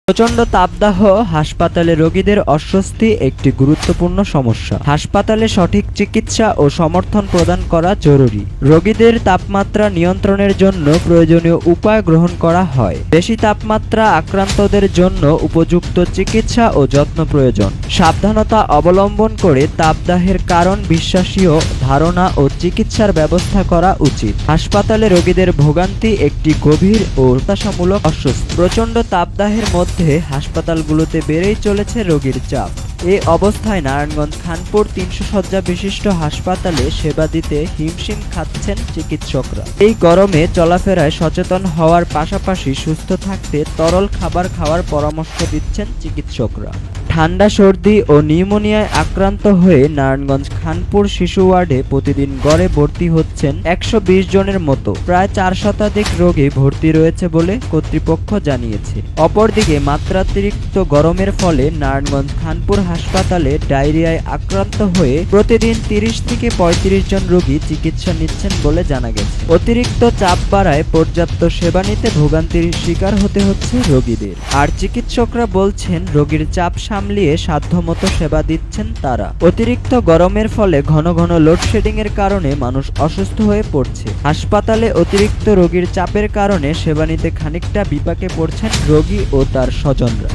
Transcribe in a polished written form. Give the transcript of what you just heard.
প্রচণ্ড তাপদাহ হাসপাতালে রোগীদের অস্বস্তি একটি গুরুত্বপূর্ণ সমস্যা। হাসপাতালে সঠিক চিকিৎসা ও সমর্থন প্রদান করা জরুরি। রোগীদের তাপমাত্রা নিয়ন্ত্রণের জন্য প্রয়োজনীয় উপায় গ্রহণ করা হয়। বেশি তাপমাত্রা আক্রান্তদের জন্য উপযুক্ত চিকিৎসা ও যত্ন প্রয়োজন। সাবধানতা অবলম্বন করে তাপদাহের কারণ, বিশ্বাসীয় ধারণা ও চিকিৎসার ব্যবস্থা করা উচিত। হাসপাতালে রোগীদের ভোগান্তি একটি গভীর ও হতাশামূলক অস্বস্তি। প্রচণ্ড তাপদাহের মধ্যে হাসপাতালগুলোতে বেড়েই চলেছে রোগীর চাপ। এ অবস্থায় নারায়ণগঞ্জ খানপুর ৩০০ শয্যা বিশিষ্ট হাসপাতালে সেবা দিতে হিমশিম খাচ্ছেন চিকিৎসকরা। এই গরমে চলাফেরায় সচেতন হওয়ার পাশাপাশি সুস্থ থাকতে তরল খাবার খাওয়ার পরামর্শ দিচ্ছেন চিকিৎসকরা। ঠান্ডা, সর্দি ও নিউমোনিয়ায় আক্রান্ত হয়ে নারায়ণগঞ্জ খানপুর শিশু ওয়ার্ডে প্রতিদিন গড়ে ভর্তি হচ্ছেন ১২০ জনের মতো। প্রায় ৪ শতাধিক রোগী ভর্তি রয়েছে বলে কর্তৃপক্ষ জানিয়েছে। অপরদিকে মাত্রাতিরিক্ত গরমের ফলে নারায়ণগঞ্জ খানপুর হাসপাতালে ডায়রিয়ায় আক্রান্ত হয়ে প্রতিদিন ৩০ থেকে ৩৫ জন রোগী চিকিৎসা নিচ্ছেন বলে জানা গেছে। অতিরিক্ত চাপ বাড়ায় পর্যাপ্ত সেবা নিতে ভোগান্তির শিকার হতে হচ্ছে রোগীদের। আর চিকিৎসকরা বলছেন, রোগীর চাপ সামলিয়ে সাধ্যমতো সেবা দিচ্ছেন তারা। অতিরিক্ত গরমের ফলে ঘন ঘন লোডশেডিং এর কারণে মানুষ অসুস্থ হয়ে পড়ছে। হাসপাতালে অতিরিক্ত রোগীর চাপের কারণে সেবা নিতে খানিকটা বিপাকে পড়ছেন রোগী ও তার স্বজনরা।